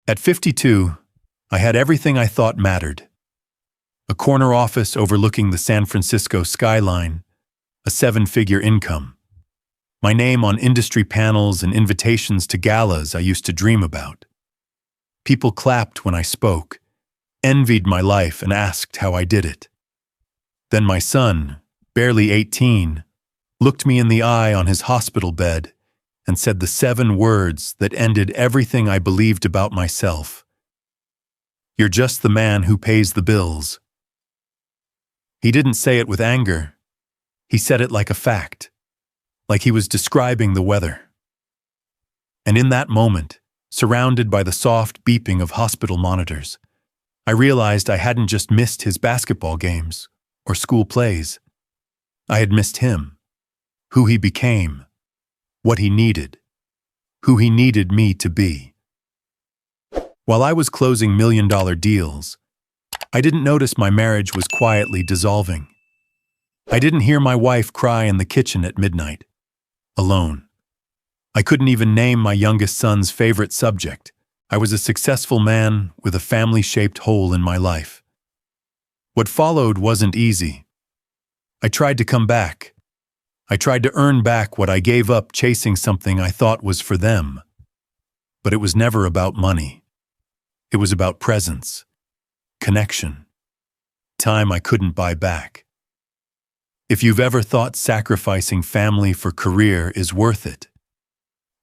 At 52, I had everything I thought mattered. A corner office overlooking the San Francisco skyline, a seven-figure income. My name on industry panels and invitations to galas I used to dream about. People clapped when I spoke, envied my life and asked how I did it. Then my son, barely 18, looked me in the eye on his hospital bed and said the 7 words that ended everything I believed about myself. "You're just the man who pays the bills." He didn't say it with anger. He said it like a fact, like he was describing the weather. And in that moment, surrounded by the soft beeping of hospital monitors, I realized I hadn't just missed his basketball games or school plays. I had missed him, who he became, what he needed, who he needed me to be. While I was closing million-dollar deals, I didn't notice my marriage was quietly dissolving. I didn't hear my wife cry in the kitchen at midnight, alone. I couldn't even name my youngest son's favorite subject. I was a successful man with a family-shaped hole in my life. What followed wasn't easy. I tried to come back. I tried to earn back what I gave up chasing something I thought was for them. But it was never about money. It was about presence, connection, time I couldn't buy back. If you've ever thought sacrificing family for career is worth it,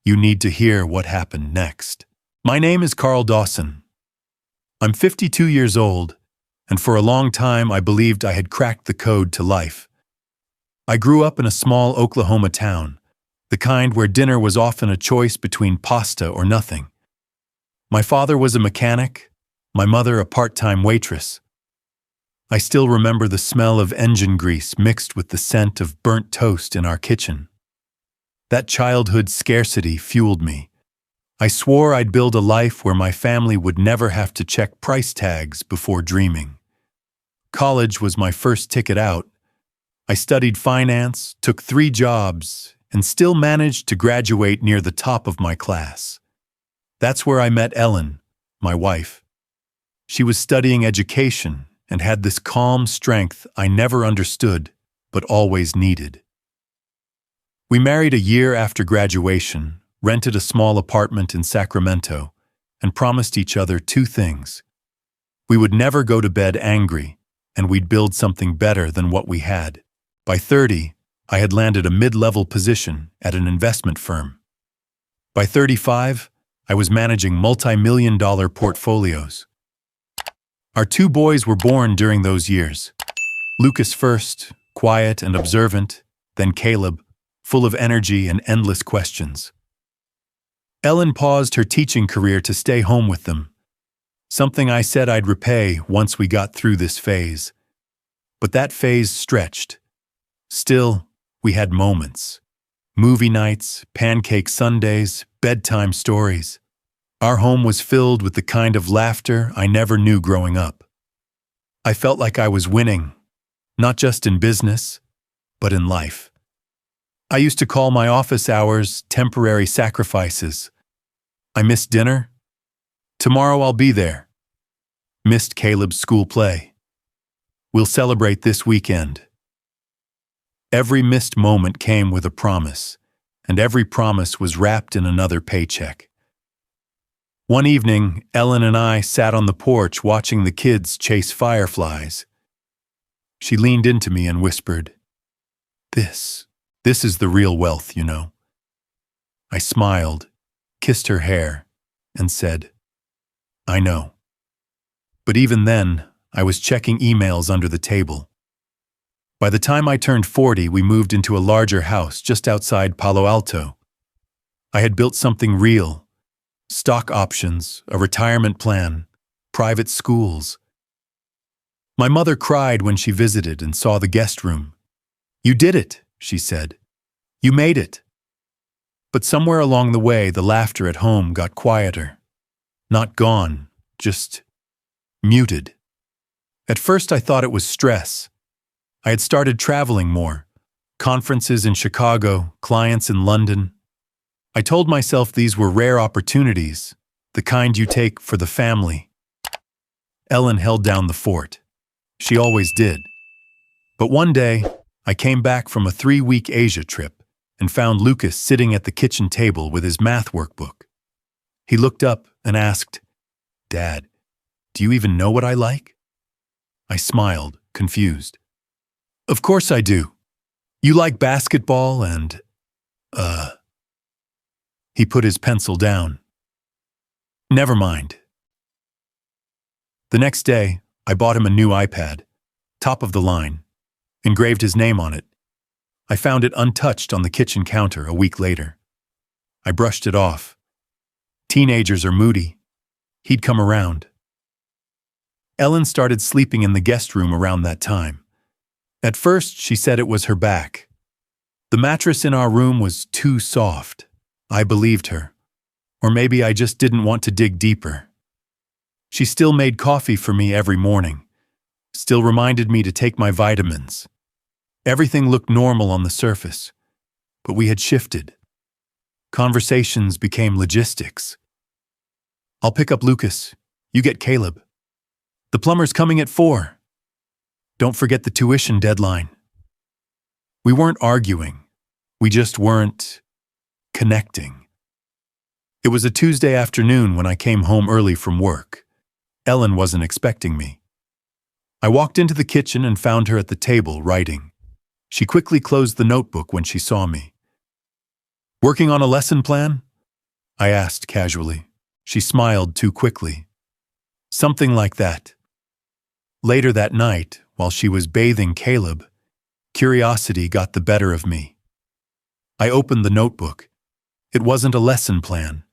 you need to hear what happened next. My name is Carl Dawson. I'm 52 years old, and for a long time I believed I had cracked the code to life. I grew up in a small Oklahoma town, the kind where dinner was often a choice between pasta or nothing. My father was a mechanic, my mother a part-time waitress. I still remember the smell of engine grease mixed with the scent of burnt toast in our kitchen. That childhood scarcity fueled me. I swore I'd build a life where my family would never have to check price tags before dreaming. College was my first ticket out. I studied finance, took 3 jobs, and still managed to graduate near the top of my class. That's where I met Ellen, my wife. She was studying education and had this calm strength I never understood, but always needed. We married a year after graduation, rented a small apartment in Sacramento, and promised each other 2 things. We would never go to bed angry, and we'd build something better than what we had. By 30, I had landed a mid-level position at an investment firm. By 35, I was managing multi-million-dollar portfolios. Our 2 boys were born during those years. Lucas first, quiet and observant, then Caleb, full of energy and endless questions. Ellen paused her teaching career to stay home with them, something I said I'd repay once we got through this phase. But that phase stretched. Still, we had moments. Movie nights, pancake Sundays, bedtime stories. Our home was filled with the kind of laughter I never knew growing up. I felt like I was winning, not just in business, but in life. I used to call my office hours temporary sacrifices. I missed dinner? Tomorrow I'll be there. Missed Caleb's school play. We'll celebrate this weekend. Every missed moment came with a promise, and every promise was wrapped in another paycheck. One evening, Ellen and I sat on the porch watching the kids chase fireflies. She leaned into me and whispered, This is the real wealth, you know." I smiled, kissed her hair, and said, "I know." But even then, I was checking emails under the table. By the time I turned 40, we moved into a larger house just outside Palo Alto. I had built something real: stock options, a retirement plan, private schools. My mother cried when she visited and saw the guest room. "You did it," she said. "You made it." But somewhere along the way, the laughter at home got quieter. Not gone, just muted. At first I thought it was stress. I had started traveling more. Conferences in Chicago, clients in London. I told myself these were rare opportunities, The kind you take for the family. Ellen held down the fort. She always did. But one day, I came back from a 3-week Asia trip and found Lucas sitting at the kitchen table with his math workbook. He looked up and asked, "Dad, do you even know what I like?" I smiled, confused. "Of course I do. You like basketball and, He put his pencil down. "Never mind." The next day, I bought him a new iPad, top of the line, engraved his name on it. I found it untouched on the kitchen counter a week later. I brushed it off. Teenagers are moody. He'd come around. Ellen started sleeping in the guest room around that time. At first, she said it was her back. The mattress in our room was too soft. I believed her. Or maybe I just didn't want to dig deeper. She still made coffee for me every morning, still reminded me to take my vitamins. Everything looked normal on the surface, but we had shifted. Conversations became logistics. "I'll pick up Lucas. You get Caleb. The plumber's coming at 4. Don't forget the tuition deadline." We weren't arguing. We just weren't connecting. It was a Tuesday afternoon when I came home early from work. Ellen wasn't expecting me. I walked into the kitchen and found her at the table writing. She quickly closed the notebook when she saw me. "Working on a lesson plan?" I asked casually. She smiled too quickly. "Something like that." Later that night, while she was bathing Caleb, curiosity got the better of me. I opened the notebook. It wasn't a lesson plan.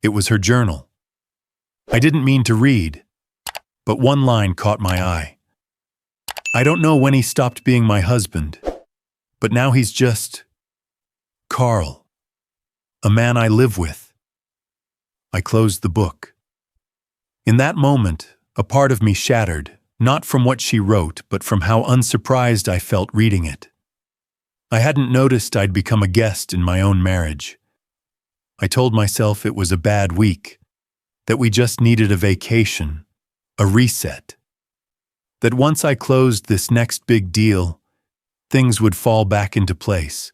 It was her journal. I didn't mean to read, but one line caught my eye. "I don't know when he stopped being my husband, but now he's just Carl, a man I live with." I closed the book. In that moment, a part of me shattered, not from what she wrote, but from how unsurprised I felt reading it. I hadn't noticed I'd become a guest in my own marriage. I told myself it was a bad week, that we just needed a vacation, a reset. That once I closed this next big deal, things would fall back into place.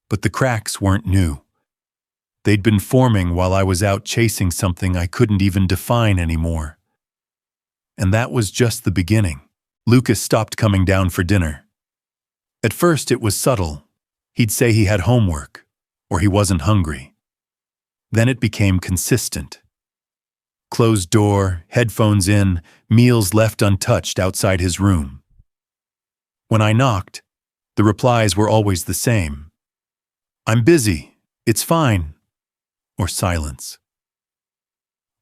But the cracks weren't new. They'd been forming while I was out chasing something I couldn't even define anymore. And that was just the beginning. Lucas stopped coming down for dinner. At first it was subtle. He'd say he had homework, or he wasn't hungry. Then it became consistent. Closed door, headphones in, meals left untouched outside his room. When I knocked, the replies were always the same. "I'm busy. It's fine." Or silence.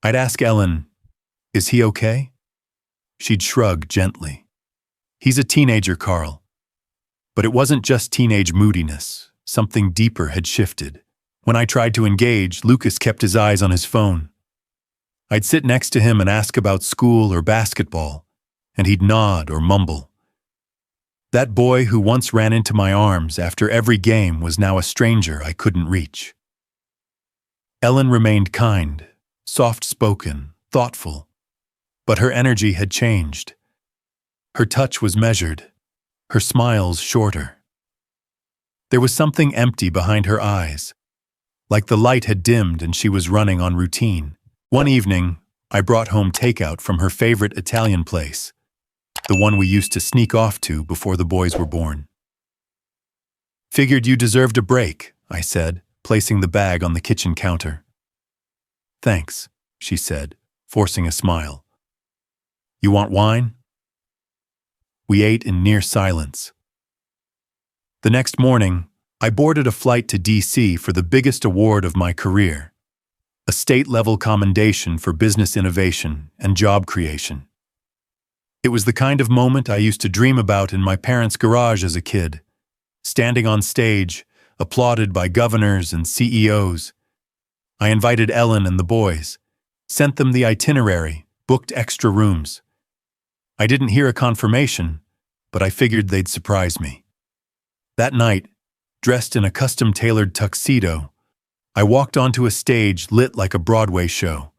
I'd ask Ellen, "Is he okay?" She'd shrug gently. "He's a teenager, Carl." But it wasn't just teenage moodiness. Something deeper had shifted. When I tried to engage, Lucas kept his eyes on his phone. I'd sit next to him and ask about school or basketball, and he'd nod or mumble. That boy who once ran into my arms after every game was now a stranger I couldn't reach. Ellen remained kind, soft-spoken, thoughtful, but her energy had changed. Her touch was measured, her smiles shorter. There was something empty behind her eyes, like the light had dimmed and she was running on routine. One evening, I brought home takeout from her favorite Italian place, the one we used to sneak off to before the boys were born. "Figured you deserved a break," I said, placing the bag on the kitchen counter. "Thanks," she said, forcing a smile. "You want wine?" We ate in near silence. The next morning, I boarded a flight to D.C. for the biggest award of my career, a state-level commendation for business innovation and job creation. It was the kind of moment I used to dream about in my parents' garage as a kid, standing on stage, applauded by governors and CEOs. I invited Ellen and the boys, sent them the itinerary, booked extra rooms. I didn't hear a confirmation, but I figured they'd surprise me. That night, dressed in a custom-tailored tuxedo, I walked onto a stage lit like a Broadway show.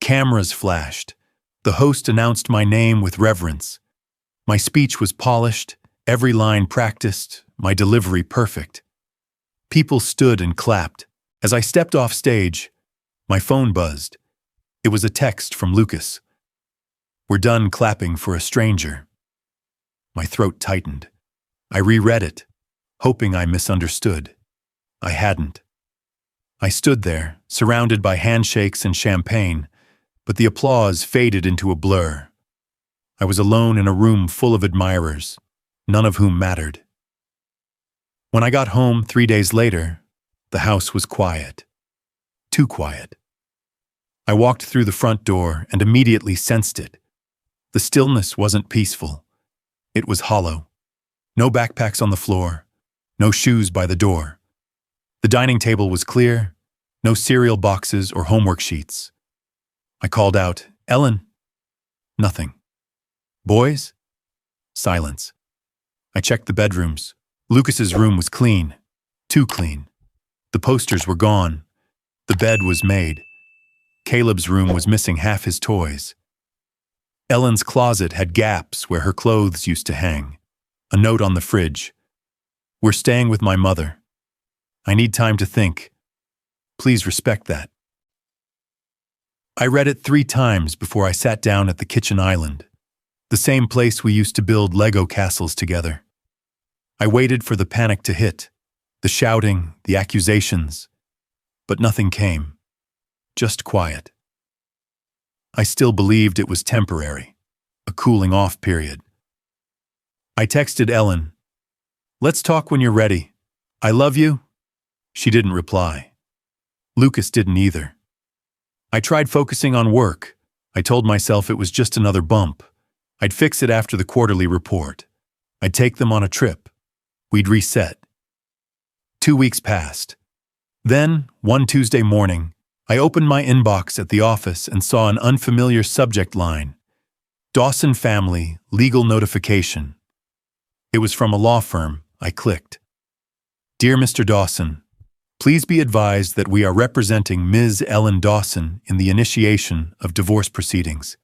Cameras flashed. The host announced my name with reverence. My speech was polished, every line practiced, my delivery perfect. People stood and clapped. As I stepped off stage, my phone buzzed. It was a text from Lucas. "We're done clapping for a stranger." My throat tightened. I reread it, hoping I misunderstood. I hadn't. I stood there, surrounded by handshakes and champagne, but the applause faded into a blur. I was alone in a room full of admirers, none of whom mattered. When I got home 3 days later, the house was quiet. Too quiet. I walked through the front door and immediately sensed it. The stillness wasn't peaceful. It was hollow. No backpacks on the floor, no shoes by the door. The dining table was clear, no cereal boxes or homework sheets. I called out, "Ellen?" Nothing. "Boys?" Silence. I checked the bedrooms. Lucas's room was clean. Too clean. The posters were gone. The bed was made. Caleb's room was missing half his toys. Ellen's closet had gaps where her clothes used to hang. A note on the fridge. "We're staying with my mother. I need time to think. Please respect that." I read it 3 times before I sat down at the kitchen island, the same place we used to build Lego castles together. I waited for the panic to hit, the shouting, the accusations, but nothing came. Just quiet. I still believed it was temporary, a cooling off period. I texted Ellen, "Let's talk when you're ready. I love you." She didn't reply. Lucas didn't either. I tried focusing on work. I told myself it was just another bump. I'd fix it after the quarterly report. I'd take them on a trip. We'd reset. 2 weeks passed. Then, one Tuesday morning, I opened my inbox at the office and saw an unfamiliar subject line. "Dawson Family, Legal Notification." It was from a law firm. I clicked. "Dear Mr. Dawson, please be advised that we are representing Ms. Ellen Dawson in the initiation of divorce proceedings.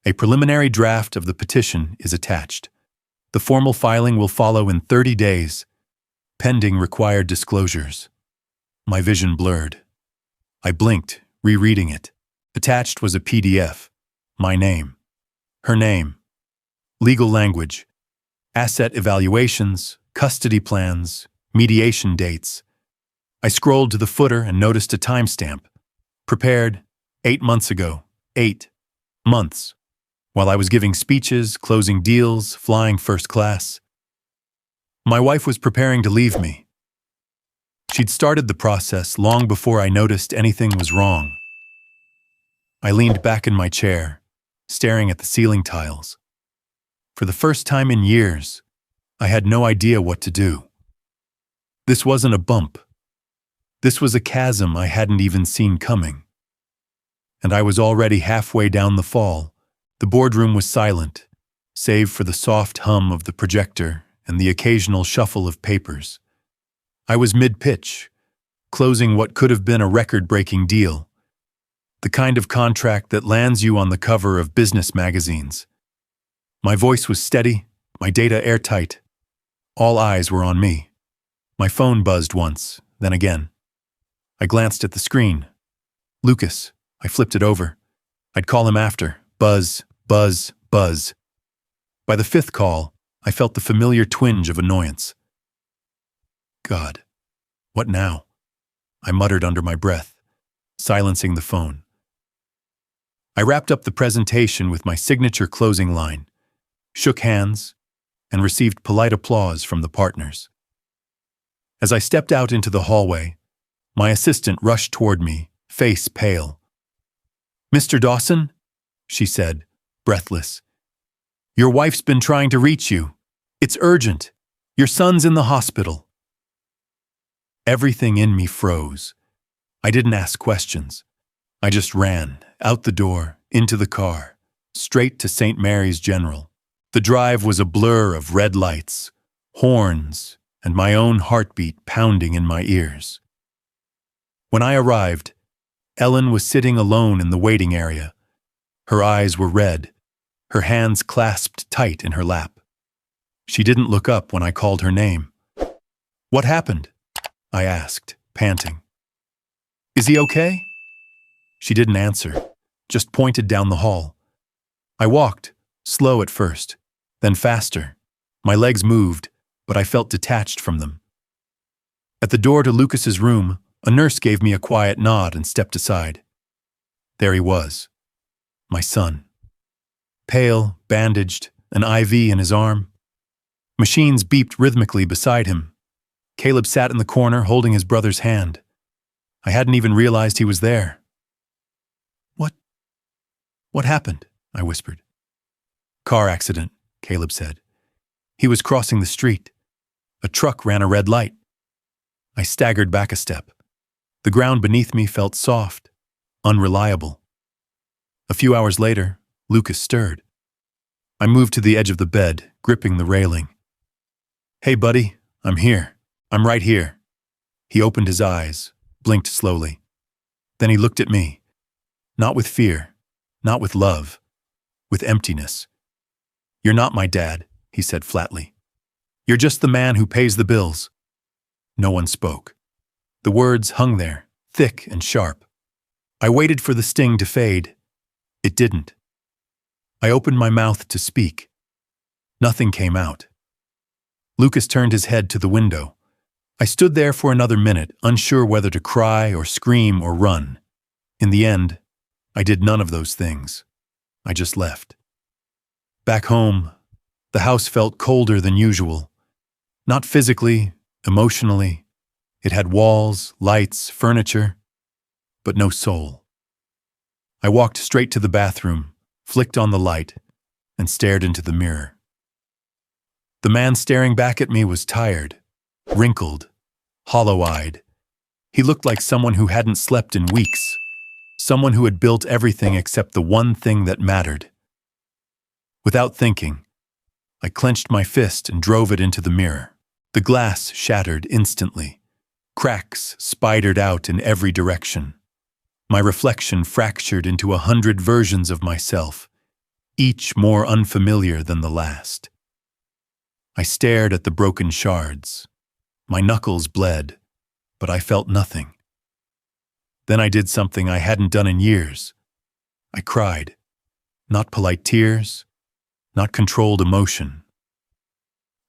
A preliminary draft of the petition is attached. The formal filing will follow in 30 days, pending required disclosures." My vision blurred. I blinked, rereading it. Attached was a PDF. My name. Her name. Legal language. Asset evaluations, custody plans, mediation dates. I scrolled to the footer and noticed a timestamp. Prepared 8 months ago. 8 months. While I was giving speeches, closing deals, flying first class. My wife was preparing to leave me. She'd started the process long before I noticed anything was wrong. I leaned back in my chair, staring at the ceiling tiles. For the first time in years, I had no idea what to do. This wasn't a bump. This was a chasm I hadn't even seen coming. And I was already halfway down the fall. The boardroom was silent, save for the soft hum of the projector and the occasional shuffle of papers. I was mid-pitch, closing what could have been a record-breaking deal. The kind of contract that lands you on the cover of business magazines. My voice was steady, my data airtight. All eyes were on me. My phone buzzed once, then again. I glanced at the screen. Lucas. I flipped it over. I'd call him after. Buzz, buzz, buzz. By the 5th call, I felt the familiar twinge of annoyance. God, what now? I muttered under my breath, silencing the phone. I wrapped up the presentation with my signature closing line, shook hands, and received polite applause from the partners. As I stepped out into the hallway, my assistant rushed toward me, face pale. "Mr. Dawson?" she said, breathless. "Your wife's been trying to reach you. It's urgent. Your son's in the hospital." Everything in me froze. I didn't ask questions. I just ran, out the door, into the car, straight to St. Mary's General. The drive was a blur of red lights, horns, and my own heartbeat pounding in my ears. When I arrived, Ellen was sitting alone in the waiting area. Her eyes were red, her hands clasped tight in her lap. She didn't look up when I called her name. "What happened?" I asked, panting. "Is he okay?" She didn't answer, just pointed down the hall. I walked, slow at first, then faster. My legs moved, but I felt detached from them. At the door to Lucas's room, a nurse gave me a quiet nod and stepped aside. There he was, my son. Pale, bandaged, an IV in his arm. Machines beeped rhythmically beside him. Caleb sat in the corner holding his brother's hand. I hadn't even realized he was there. What happened?" I whispered. "Car accident," Caleb said. "He was crossing the street. A truck ran a red light." I staggered back a step. The ground beneath me felt soft, unreliable. A few hours later, Lucas stirred. I moved to the edge of the bed, gripping the railing. "Hey, buddy, I'm here. I'm right here." He opened his eyes, blinked slowly. Then he looked at me, not with fear, not with love, with emptiness. "You're not my dad," he said flatly. "You're just the man who pays the bills." No one spoke. The words hung there, thick and sharp. I waited for the sting to fade. It didn't. I opened my mouth to speak. Nothing came out. Lucas turned his head to the window. I stood there for another minute, unsure whether to cry or scream or run. In the end, I did none of those things. I just left. Back home, the house felt colder than usual. Not physically, emotionally. It had walls, lights, furniture, but no soul. I walked straight to the bathroom, flicked on the light, and stared into the mirror. The man staring back at me was tired, wrinkled, hollow-eyed. He looked like someone who hadn't slept in weeks. Someone who had built everything except the one thing that mattered. Without thinking, I clenched my fist and drove it into the mirror. The glass shattered instantly. Cracks spidered out in every direction. My reflection fractured into 100 versions of myself, each more unfamiliar than the last. I stared at the broken shards. My knuckles bled, but I felt nothing. Then I did something I hadn't done in years. I cried. Not polite tears, not controlled emotion.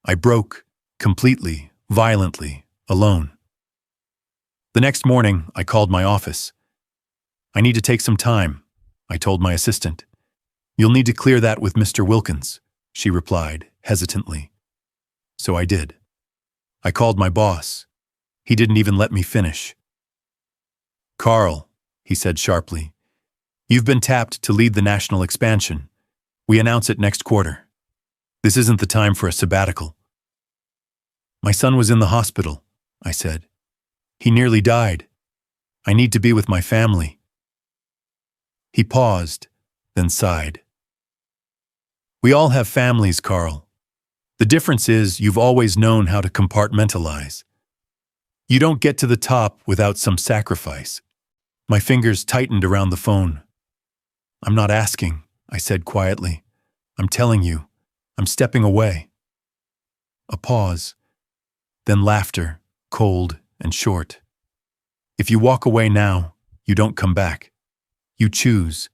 I broke, completely, violently, alone. The next morning, I called my office. "I need to take some time," I told my assistant. "You'll need to clear that with Mr. Wilkins," she replied, hesitantly. So I did. I called my boss. He didn't even let me finish. "Carl," he said sharply, "you've been tapped to lead the national expansion. We announce it next quarter. This isn't the time for a sabbatical." "My son was in the hospital," I said. "He nearly died. I need to be with my family." He paused, then sighed. "We all have families, Carl. The difference is you've always known how to compartmentalize. You don't get to the top without some sacrifice." My fingers tightened around the phone. "I'm not asking," I said quietly. "I'm telling you, I'm stepping away." A pause, then laughter, cold and short. "If you walk away now, you don't come back. You choose.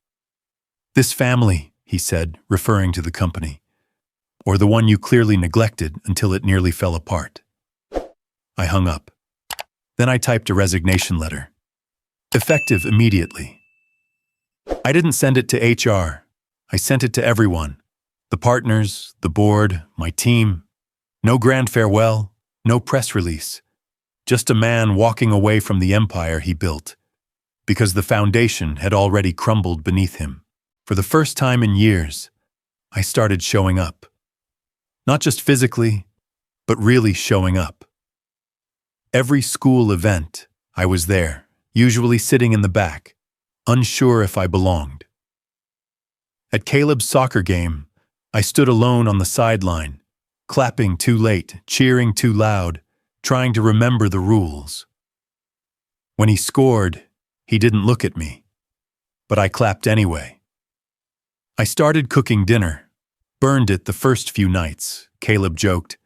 This family," he said, referring to the company, "or the one you clearly neglected until it nearly fell apart." I hung up. Then I typed a resignation letter. Effective immediately. I didn't send it to HR. I sent it to everyone. The partners, the board, my team. No grand farewell, no press release. Just a man walking away from the empire he built. Because the foundation had already crumbled beneath him. For the first time in years, I started showing up. Not just physically, but really showing up. Every school event, I was there, usually sitting in the back, unsure if I belonged. At Caleb's soccer game, I stood alone on the sideline, clapping too late, cheering too loud, trying to remember the rules. When he scored, he didn't look at me, but I clapped anyway. I started cooking dinner, burned it the first few nights. Caleb joked,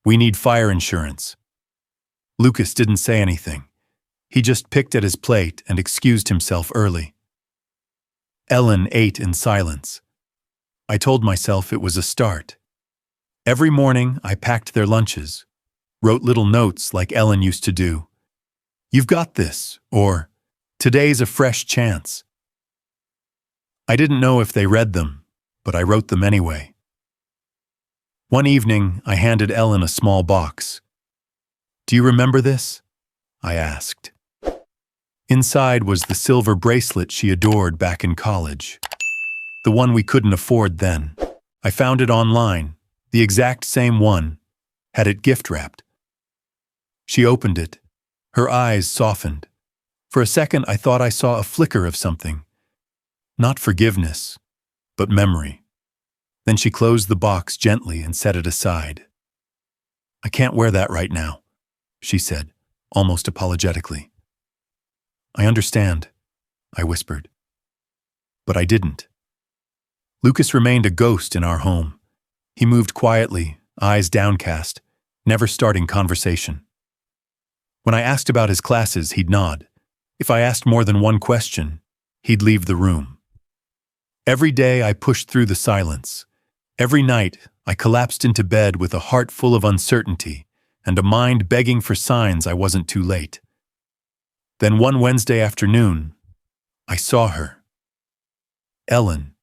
"We need fire insurance." Lucas didn't say anything. He just picked at his plate and excused himself early. Ellen ate in silence. I told myself it was a start. Every morning I packed their lunches, wrote little notes like Ellen used to do. "You've got this," or "Today's a fresh chance." I didn't know if they read them, but I wrote them anyway. One evening, I handed Ellen a small box. "Do you remember this?" I asked. Inside was the silver bracelet she adored back in college. The one we couldn't afford then. I found it online, the exact same one, had it gift-wrapped. She opened it. Her eyes softened. For a second, I thought I saw a flicker of something. Not forgiveness, but memory. Then she closed the box gently and set it aside. "I can't wear that right now," she said, almost apologetically. "I understand," I whispered. But I didn't. Lucas remained a ghost in our home. He moved quietly, eyes downcast, never starting conversation. When I asked about his classes, he'd nod. If I asked more than one question, he'd leave the room. Every day I pushed through the silence. Every night I collapsed into bed with a heart full of uncertainty and a mind begging for signs I wasn't too late. Then one Wednesday afternoon, I saw her. Ellen.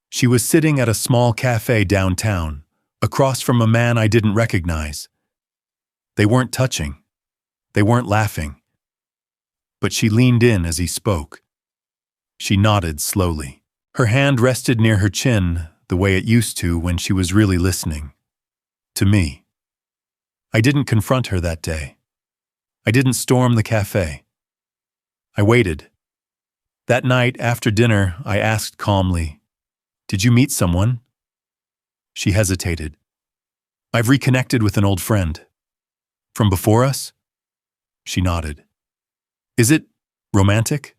She was sitting at a small cafe downtown, across from a man I didn't recognize. They weren't touching. They weren't laughing. But she leaned in as he spoke. She nodded slowly. Her hand rested near her chin, the way it used to when she was really listening. To me. I didn't confront her that day. I didn't storm the cafe. I waited. That night, after dinner, I asked calmly, "Did you meet someone?" She hesitated. "I've reconnected with an old friend." "From before us?" She nodded. "Is it romantic?"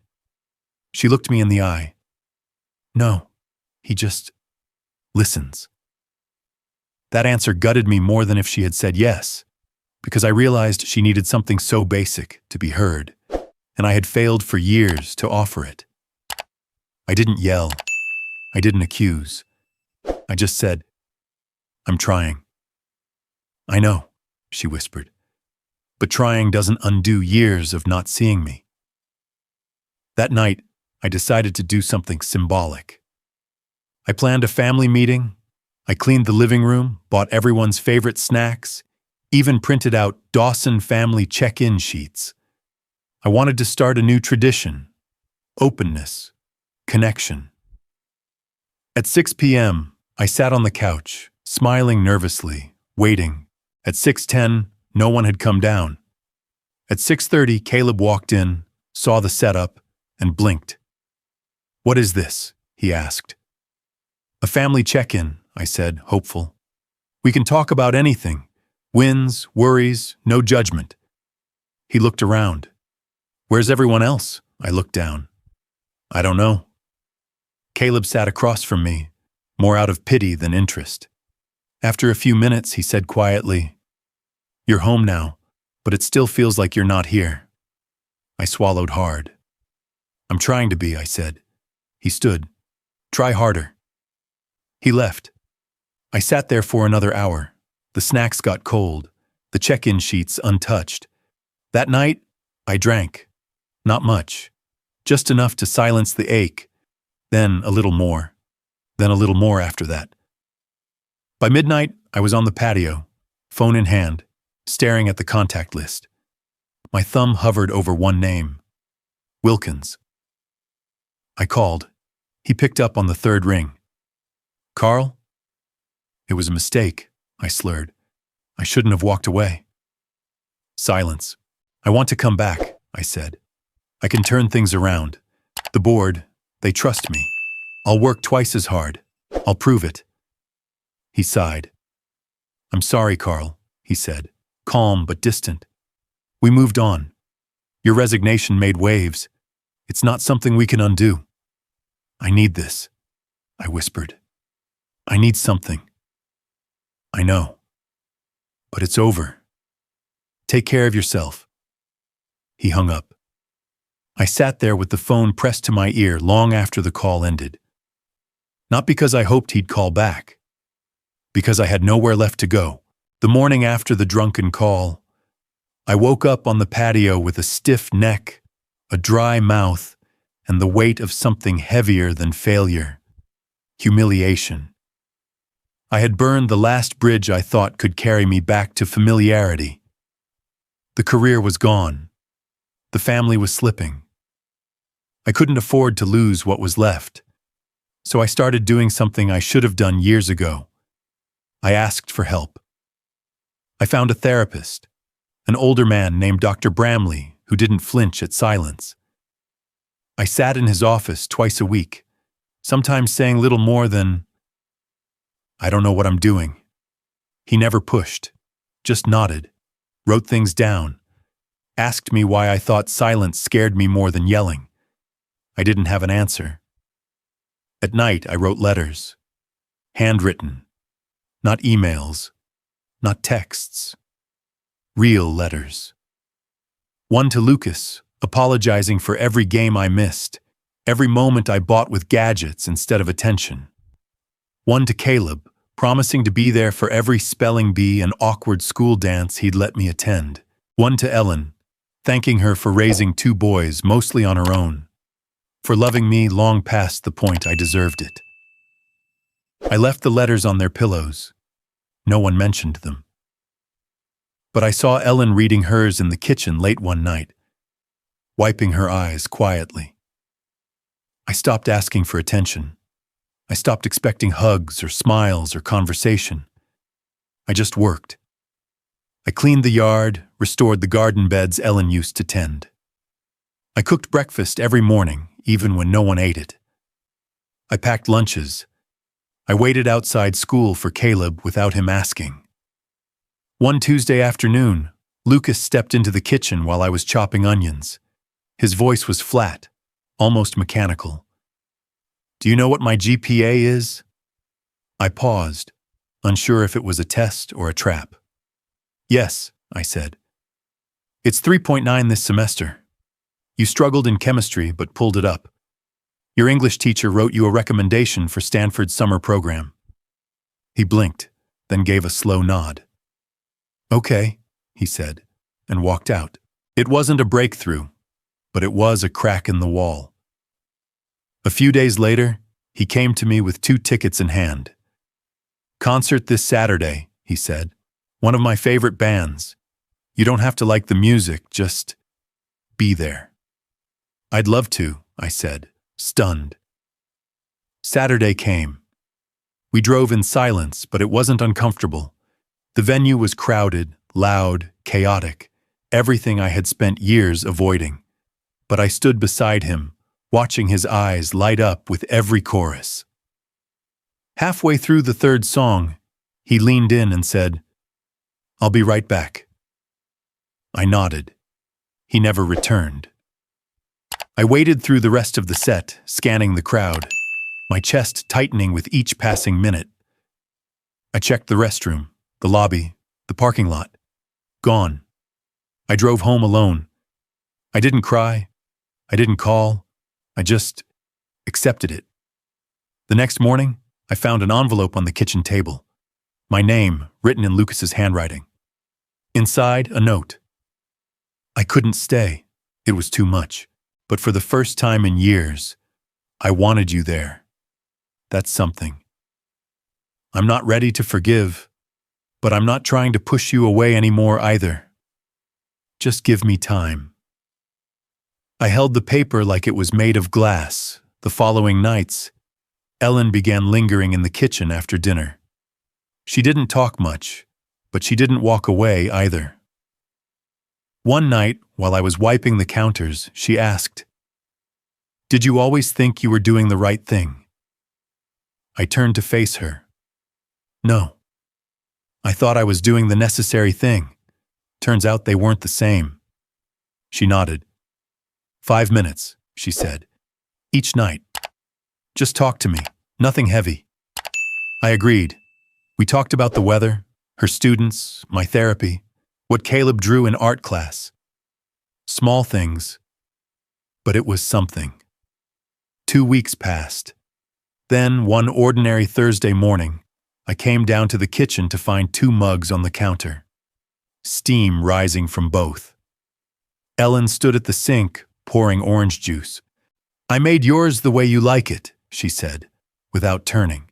She looked me in the eye. "No, he just listens." That answer gutted me more than if she had said yes, because I realized she needed something so basic to be heard, and I had failed for years to offer it. I didn't yell. I didn't accuse. I just said, "I'm trying." "I know," she whispered, "but trying doesn't undo years of not seeing me." That night, I decided to do something symbolic. I planned a family meeting. I cleaned the living room, bought everyone's favorite snacks, even printed out Dawson family check-in sheets. I wanted to start a new tradition: openness, connection. At 6 p.m., I sat on the couch, smiling nervously, waiting. At 6:10, no one had come down. At 6:30, Caleb walked in, saw the setup, and blinked. "What is this?" he asked. "A family check-in," I said, hopeful. "We can talk about anything. Wins, worries, no judgment." He looked around. "Where's everyone else?" I looked down. "I don't know." Caleb sat across from me, more out of pity than interest. After a few minutes, he said quietly, "You're home now, but it still feels like you're not here." I swallowed hard. "I'm trying to be," I said. He stood. "Try harder." He left. I sat there for another hour. The snacks got cold, the check-in sheets untouched. That night, I drank. Not much. Just enough to silence the ache. Then a little more. Then a little more after that. By midnight, I was on the patio, phone in hand, staring at the contact list. My thumb hovered over one name. Wilkins. I called. He picked up on the third ring. "Carl?" "It was a mistake," I slurred. "I shouldn't have walked away." Silence. "I want to come back," I said. "I can turn things around. The board, they trust me. I'll work twice as hard. I'll prove it." He sighed. "I'm sorry, Carl," he said, calm but distant. "We moved on. Your resignation made waves. It's not something we can undo. I need this, I whispered. I need something. I know. But it's over. Take care of yourself. He hung up. I sat there with the phone pressed to my ear long after the call ended. Not because I hoped he'd call back. Because I had nowhere left to go. The morning after the drunken call, I woke up on the patio with a stiff neck, a dry mouth, and the weight of something heavier than failure. Humiliation. I had burned the last bridge I thought could carry me back to familiarity. The career was gone. The family was slipping. I couldn't afford to lose what was left. So I started doing something I should have done years ago. I asked for help. I found a therapist, an older man named Dr. Bramley, who didn't flinch at silence. I sat in his office twice a week, sometimes saying little more than, "I don't know what I'm doing." He never pushed, just nodded, wrote things down, asked me why I thought silence scared me more than yelling. I didn't have an answer. At night, I wrote letters, handwritten, not emails, not texts, real letters. One to Lucas, apologizing for every game I missed, every moment I bought with gadgets instead of attention. One to Caleb, promising to be there for every spelling bee and awkward school dance he'd let me attend. One to Ellen, thanking her for raising 2 boys mostly on her own, for loving me long past the point I deserved it. I left the letters on their pillows. No one mentioned them. But I saw Ellen reading hers in the kitchen late one night, wiping her eyes quietly. I stopped asking for attention. I stopped expecting hugs or smiles or conversation. I just worked. I cleaned the yard, restored the garden beds Ellen used to tend. I cooked breakfast every morning, even when no one ate it. I packed lunches. I waited outside school for Caleb without him asking. One Tuesday afternoon, Lucas stepped into the kitchen while I was chopping onions. His voice was flat, almost mechanical. "Do you know what my GPA is?" I paused, unsure if it was a test or a trap. "Yes," I said. "It's 3.9 this semester. You struggled in chemistry but pulled it up. Your English teacher wrote you a recommendation for Stanford's summer program." He blinked, then gave a slow nod. "Okay," he said, and walked out. It wasn't a breakthrough, but it was a crack in the wall. A few days later, he came to me with 2 tickets in hand. "Concert this Saturday," he said. "One of my favorite bands. You don't have to like the music, just be there." "I'd love to," I said, stunned. Saturday came. We drove in silence, but it wasn't uncomfortable. The venue was crowded, loud, chaotic, everything I had spent years avoiding. But I stood beside him, watching his eyes light up with every chorus. Halfway through the 3rd song, he leaned in and said, "I'll be right back." I nodded. He never returned. I waited through the rest of the set, scanning the crowd, my chest tightening with each passing minute. I checked the restroom, the lobby, the parking lot. Gone. I drove home alone. I didn't cry. I didn't call. I just accepted it. The next morning, I found an envelope on the kitchen table. My name, written in Lucas's handwriting. Inside, a note. "I couldn't stay. It was too much. But for the first time in years, I wanted you there. That's something. I'm not ready to forgive, but I'm not trying to push you away anymore either. Just give me time." I held the paper like it was made of glass. The following nights, Ellen began lingering in the kitchen after dinner. She didn't talk much, but she didn't walk away either. One night, while I was wiping the counters, she asked, "Did you always think you were doing the right thing?" I turned to face her. "No. I thought I was doing the necessary thing. Turns out they weren't the same." She nodded. 5 minutes, she said. Each night. Just talk to me. Nothing heavy. I agreed. We talked about the weather, her students, my therapy, what Caleb drew in art class. Small things, but it was something. 2 weeks passed. Then, one ordinary Thursday morning, I came down to the kitchen to find 2 mugs on the counter. Steam rising from both. Ellen stood at the sink, pouring orange juice. "I made yours the way you like it," she said, without turning.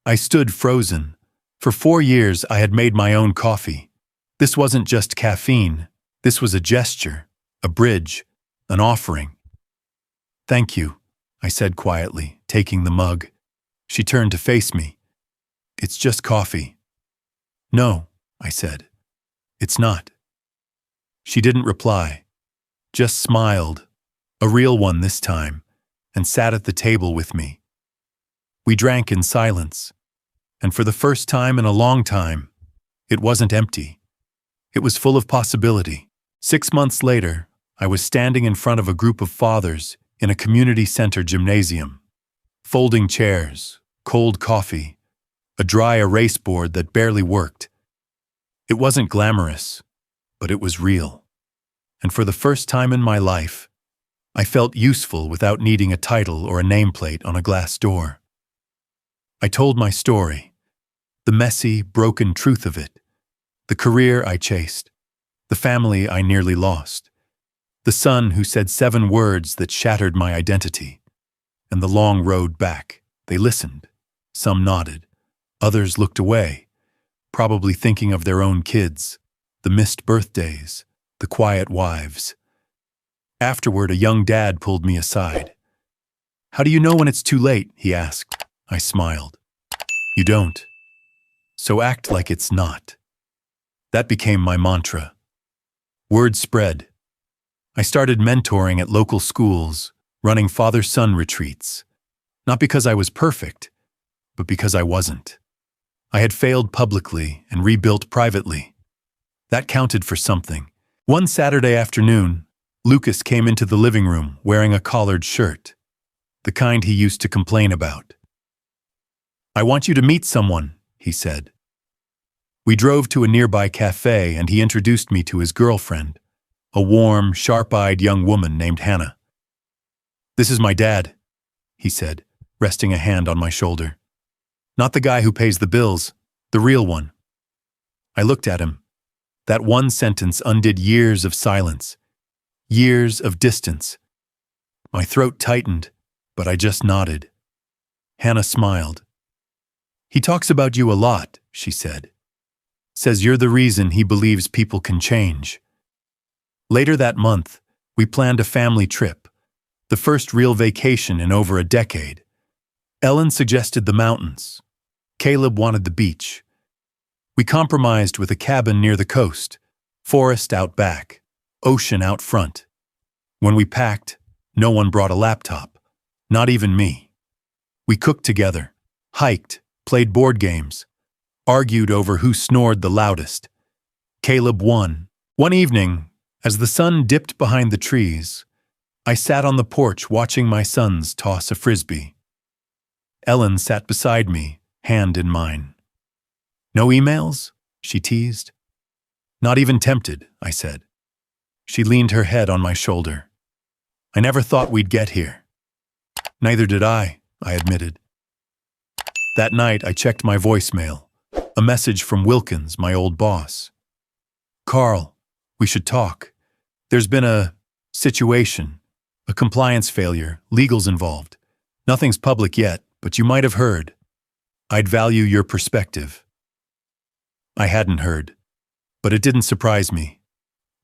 I stood frozen. For 4 years, I had made my own coffee. This wasn't just caffeine. This was a gesture, a bridge, an offering. "Thank you," I said quietly, taking the mug. She turned to face me. "It's just coffee." "No," I said. "It's not." She didn't reply, just smiled, a real one this time, and sat at the table with me. We drank in silence, and for the first time in a long time, it wasn't empty. It was full of possibility. 6 months later, I was standing in front of a group of fathers in a community center gymnasium. Folding chairs, cold coffee, a dry erase board that barely worked. It wasn't glamorous, but it was real. And for the first time in my life, I felt useful without needing a title or a nameplate on a glass door. I told my story, the messy, broken truth of it, the career I chased, the family I nearly lost, the son who said 7 words that shattered my identity, and the long road back. They listened. Some nodded. Others looked away, probably thinking of their own kids, the missed birthdays, the quiet wives. Afterward, a young dad pulled me aside. "How do you know when it's too late?" he asked. I smiled. "You don't. So act like it's not." That became my mantra. Word spread. I started mentoring at local schools, running father-son retreats. Not because I was perfect, but because I wasn't. I had failed publicly and rebuilt privately. That counted for something. One Saturday afternoon, Lucas came into the living room wearing a collared shirt, the kind he used to complain about. "I want you to meet someone," he said. We drove to a nearby cafe and he introduced me to his girlfriend, a warm, sharp-eyed young woman named Hannah. "This is my dad," he said, resting a hand on my shoulder. "Not the guy who pays the bills, the real one." I looked at him. That one sentence undid years of silence, years of distance. My throat tightened, but I just nodded. Hannah smiled. "He talks about you a lot," she said. "Says you're the reason he believes people can change." Later that month, we planned a family trip, the first real vacation in over a decade. Ellen suggested the mountains. Caleb wanted the beach. We compromised with a cabin near the coast, forest out back, ocean out front. When we packed, no one brought a laptop, not even me. We cooked together, hiked, played board games, argued over who snored the loudest. Caleb won. One evening, as the sun dipped behind the trees, I sat on the porch watching my sons toss a frisbee. Ellen sat beside me, hand in mine. "No emails?" she teased. "Not even tempted," I said. She leaned her head on my shoulder. "I never thought we'd get here." "Neither did I admitted. That night, I checked my voicemail, a message from Wilkins, my old boss. "Carl, we should talk. There's been a situation, a compliance failure, legal's involved. Nothing's public yet, but you might have heard. I'd value your perspective." I hadn't heard, but it didn't surprise me.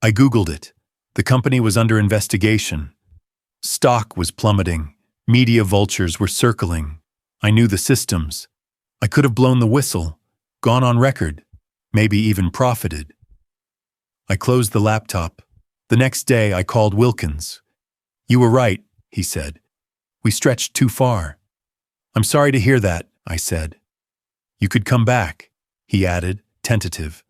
I Googled it. The company was under investigation. Stock was plummeting. Media vultures were circling. I knew the systems. I could have blown the whistle, gone on record, maybe even profited. I closed the laptop. The next day, I called Wilkins. "You were right," he said. "We stretched too far." "I'm sorry to hear that," I said. "You could come back," he added, tentative.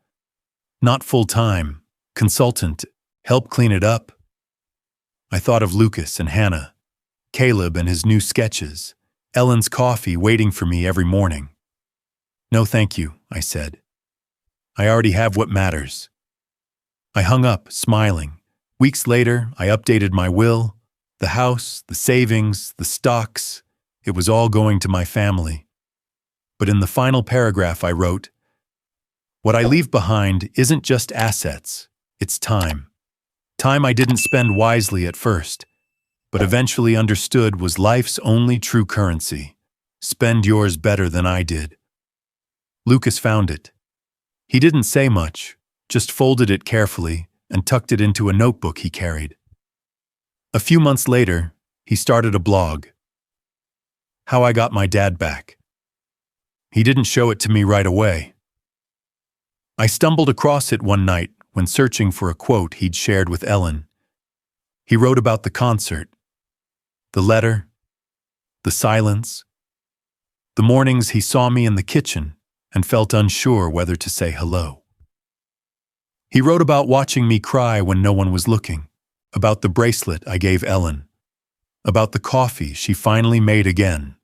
"Not full-time, consultant, help clean it up." I thought of Lucas and Hannah, Caleb and his new sketches, Ellen's coffee waiting for me every morning. "No, thank you," I said. "I already have what matters." I hung up, smiling. Weeks later, I updated my will. The house, the savings, the stocks, it was all going to my family. But in the final paragraph I wrote, "What I leave behind isn't just assets, it's time. Time I didn't spend wisely at first, but eventually understood was life's only true currency. Spend yours better than I did." Lucas found it. He didn't say much, just folded it carefully and tucked it into a notebook he carried. A few months later, he started a blog. How I Got My Dad Back. He didn't show it to me right away. I stumbled across it one night when searching for a quote he'd shared with Ellen. He wrote about the concert, the letter, the silence, the mornings he saw me in the kitchen and felt unsure whether to say hello. He wrote about watching me cry when no one was looking, about the bracelet I gave Ellen, about the coffee she finally made again.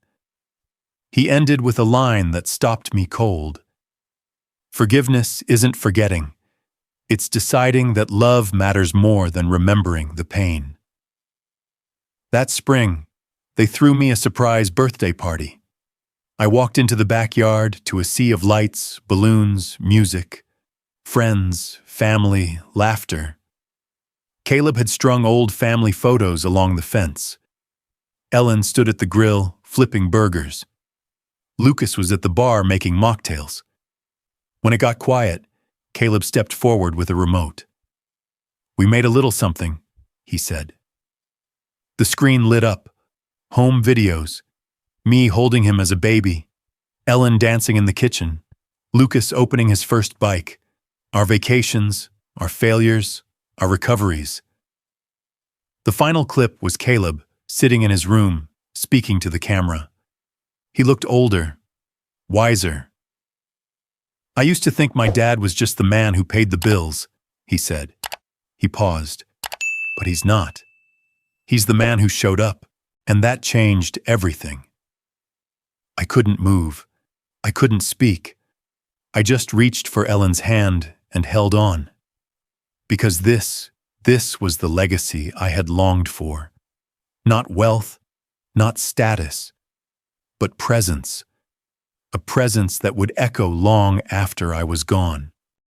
He ended with a line that stopped me cold. Forgiveness isn't forgetting. It's deciding that love matters more than remembering the pain. That spring, they threw me a surprise birthday party. I walked into the backyard to a sea of lights, balloons, music, friends, family, laughter. Caleb had strung old family photos along the fence. Ellen stood at the grill, flipping burgers. Lucas was at the bar making mocktails. When it got quiet, Caleb stepped forward with a remote. "We made a little something," he said. The screen lit up. Home videos. Me holding him as a baby. Ellen dancing in the kitchen. Lucas opening his first bike. Our vacations, our failures, our recoveries. The final clip was Caleb, sitting in his room, speaking to the camera. He looked older, wiser. "I used to think my dad was just the man who paid the bills," he said. He paused. "But he's not. He's the man who showed up, and that changed everything." I couldn't move. I couldn't speak. I just reached for Ellen's hand and held on. Because this was the legacy I had longed for. Not wealth, not status, but presence. A presence that would echo long after I was gone.